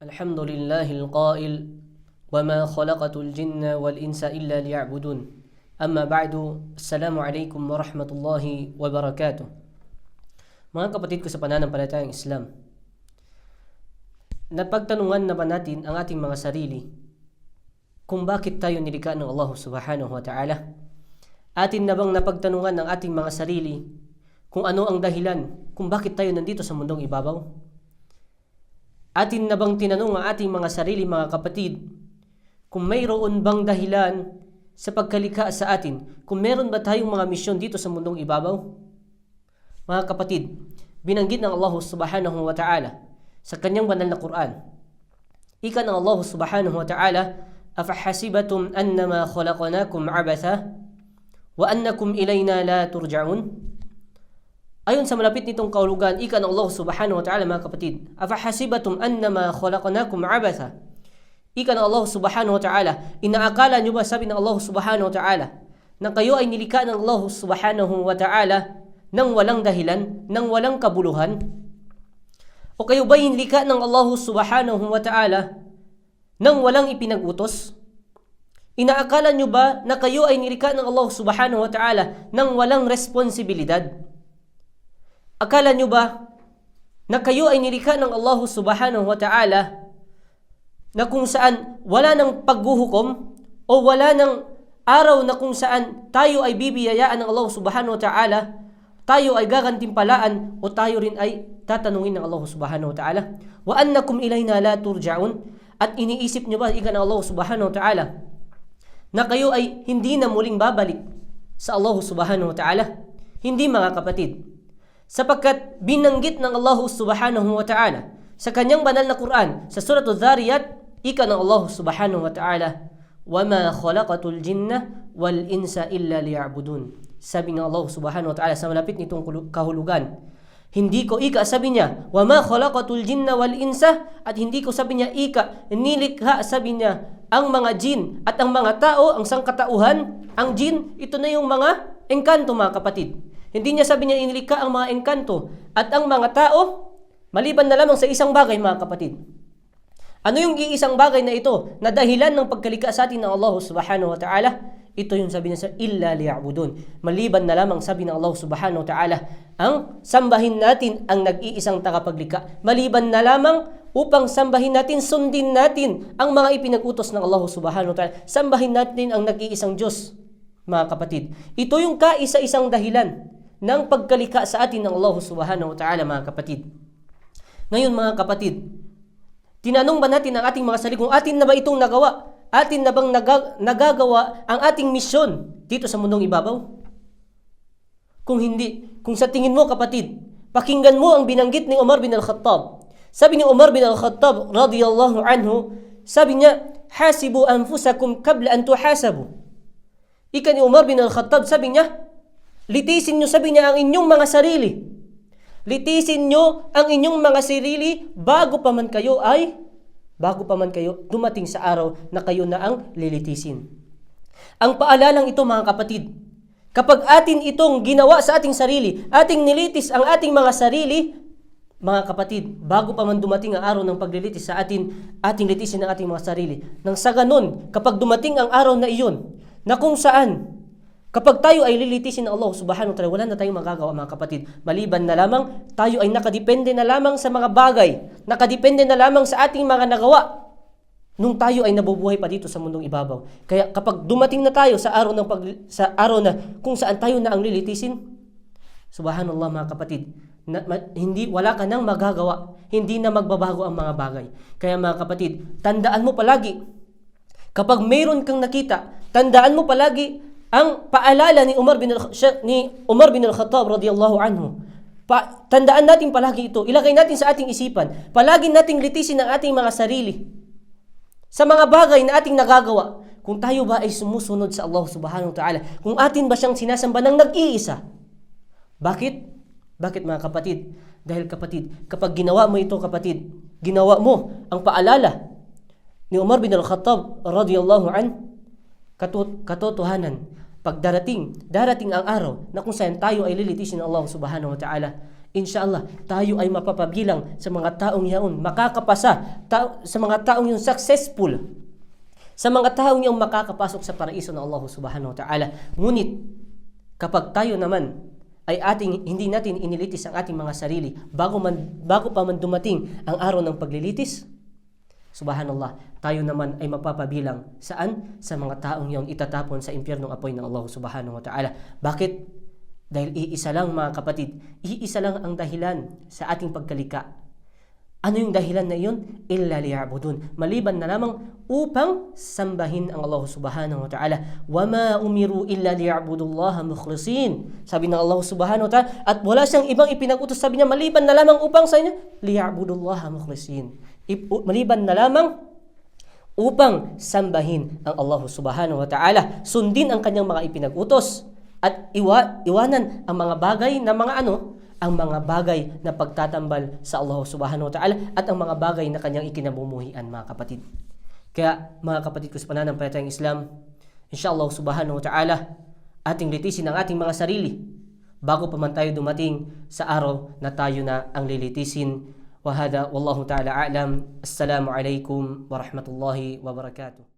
الحمد لله القائل وما خلقت الجن والإنس إلا ليعبدون أما بعد السلام عليكم ورحمة الله وبركاته. Mga kapatid ko sa pananampalatayang Islam, napagtanungan na ba natin ang ating mga sarili kung bakit tayo nilikha ng Allah subhanahu wa ta'ala? Atin na bang napagtanungan ng ating mga sarili kung ano ang dahilan kung bakit tayo nandito sa mundong ibabaw? Atin na bang tinanong ang ating mga sarili, mga kapatid, kung mayroon bang dahilan sa pagkalikha sa atin? Kung meron ba tayong mga misyon dito sa mundong ibabaw? Mga kapatid, binanggit ng Allah subhanahu wa ta'ala sa kanyang banal na Quran. Ika ng Allah subhanahu wa ta'ala, "Afahasibatum annama khalaqnakum abatha wa annakum ilayna la turja'un?" Ayon sa malapit nitong kahulugan, ika ng Allah subhanahu wa ta'ala, mga kapatid, "Afahasibatum annama khalaqnakum abatha." Ika ng Allah subhanahu wa ta'ala, inaakala nyo ba, sabi ng Allah subhanahu wa ta'ala, na kayo ay nilikha ng Allah subhanahu wa ta'ala nang walang dahilan, nang walang kabuluhan? O kayo ba nilikha ng Allah subhanahu wa ta'ala nang walang ipinag-utos? Inaakala nyo ba na kayo ay nilikha ng Allah subhanahu wa ta'ala nang walang responsibilidad? Akala nyo ba na kayo ay nilikha ng Allah subhanahu wa ta'ala na kung saan wala ng paghuhukom o wala ng araw na kung saan tayo ay bibiyayaan ng Allah subhanahu wa ta'ala, tayo ay gagantimpalaan o tayo rin ay tatanungin ng Allah subhanahu wa ta'ala? Wa annakum ilayna la turja'un. At iniisip nyo ba, ika ng Allah subhanahu wa ta'ala, na kayo ay hindi na muling babalik sa Allah subhanahu wa ta'ala? Hindi, mga kapatid. Sapagkat binanggit ng Allah subhanahu wa ta'ala sa kanyang banal na Quran, sa Surah Adh-Dhariyat, ika ng Allah subhanahu wa ta'ala, "Wama khalaqatul jinna wal insa illa liya'budun." Sabi ng Allah subhanahu wa ta'ala sa malapit nitong kahulugan, hindi ko, ika, sabi niya, "Wama khalaqatul jinna wal insa," at hindi ko, sabi niya, ika, nilikha, sabi niya, ang mga jin at ang mga tao, ang sangkatauhan. Ang jin, ito na yung mga engkanto, mga kapatid. Hindi niya, sabi niya, inilikha ang mga engkanto at ang mga tao, maliban na lamang sa isang bagay, mga kapatid. Ano yung iisang bagay na ito na dahilan ng pagkalikha sa atin ng Allah subhanahu wa ta'ala? Ito yung sabi niya sa illa liya'budun. Maliban na lamang, sabi ng Allah subhanahu wa ta'ala, ang sambahin natin ang nag-iisang tagapaglikha. Maliban na lamang upang sambahin natin, sundin natin ang mga ipinag-utos ng Allah subhanahu wa ta'ala. Sambahin natin ang nag-iisang Diyos, mga kapatid. Ito yung kaisa-isang dahilan ng pagkalikha sa atin ng Allah subhanahu wa ta'ala, mga kapatid. Ngayon, mga kapatid, tinanong ba natin ang ating mga sarili kung atin na ba itong nagawa? Atin na bang nagagawa ang ating misyon dito sa mundong ibabaw? Kung hindi, kung sa tingin mo, kapatid, pakinggan mo ang binanggit ni Umar bin al-Khattab. Sabi ni Umar bin al-Khattab radiyallahu anhu, sabi niya, "Hasibu anfusakum qabla an tuhasabu." Ika ni Umar bin al-Khattab, sabi niya, litisin nyo, sabi niya, ang inyong mga sarili. Litisin nyo ang inyong mga sarili bago pa man kayo dumating sa araw na kayo na ang lilitisin. Ang paalalang ito, mga kapatid, kapag atin itong ginawa sa ating sarili, ating nilitis ang ating mga sarili, mga kapatid, bago pa man dumating ang araw ng paglilitis sa atin, ating litisin ang ating mga sarili. Nang sa ganun, kapag dumating ang araw na iyon, na kung saan, kapag tayo ay lilitisin ng Allah subhanahu wa ta'ala, wala na tayong magagawa, mga kapatid. Maliban na lamang, tayo ay nakadepende na lamang sa mga bagay, nakadepende na lamang sa ating mga nagawa, nung tayo ay nabubuhay pa dito sa mundong ibabaw. Kaya kapag dumating na tayo sa araw na kung saan tayo na ang lilitisin, subhanallah, mga kapatid, wala ka nang magagawa, hindi na magbabago ang mga bagay. Kaya, mga kapatid, tandaan mo palagi, kapag mayroon kang nakita, tandaan mo palagi ang paalala ni Umar bin al-Khattab radiyallahu anhu. Tandaan natin palagi ito. Ilagay natin sa ating isipan. Palagi nating litisin ang ating mga sarili sa mga bagay na ating nagagawa. Kung tayo ba ay sumusunod sa Allah subhanahu wa ta'ala, kung atin ba siyang sinasamba ng nag-iisa. Bakit? Bakit, mga kapatid? Dahil, kapatid, kapag ginawa mo ito, kapatid, ginawa mo ang paalala ni Umar bin al-Khattab radiyallahu anhu, katotohanan, darating ang araw na kung saan tayo ay lilitisin ng Allah subhanahu wa ta'ala, inshallah, tayo ay mapapabilang sa mga taong yaon, makakapasa, sa mga taong yung successful, sa mga taong yung makakapasok sa paraiso ng Allah subhanahu wa ta'ala. Ngunit, kapag tayo naman ay hindi natin inilitis ang ating mga sarili bago pa man dumating ang araw ng paglilitis, subhanallah, tayo naman ay mapapabilang saan? Sa mga taong yung itatapon sa impyernong apoy ng Allah subhanahu wa ta'ala. Bakit? Dahil iisa lang, mga kapatid, iisa lang ang dahilan sa ating pagkalika. Ano yung dahilan na iyon? Illa liya'budun. Maliban na lamang upang sambahin ang Allah subhanahu wa ta'ala. وَمَا أُمِرُوا إِلَّا لِيَعْبُدُوا اللَّهَ مُخْلِصِينَ. Sabi ng Allah subhanahu wa ta'ala, at wala siyang ibang ipinag-utos, sabi niya, maliban na lamang upang sa inyo, لِيَعْبُدُوا اللَّهَ مُخْلِصِينَ. Maliban na lamang upang sambahin ang Allah subhanahu wa ta'ala, sundin ang kanyang mga ipinag-utos, at iwanan ang mga bagay na ang mga bagay na pagtatambal sa Allah subhanahu wa ta'ala at ang mga bagay na kanyang ikinamumuhian, mga kapatid. Kaya, mga kapatid ko sa pananampalatayang Islam, inshallah subhanahu wa ta'ala, ating litisin ang ating mga sarili bago pa man tayo dumating sa araw na tayo na ang lilitisin. Wa hada wallahu ta'ala a'lam. Assalamu alaikum wa rahmatullahi wa barakatuh.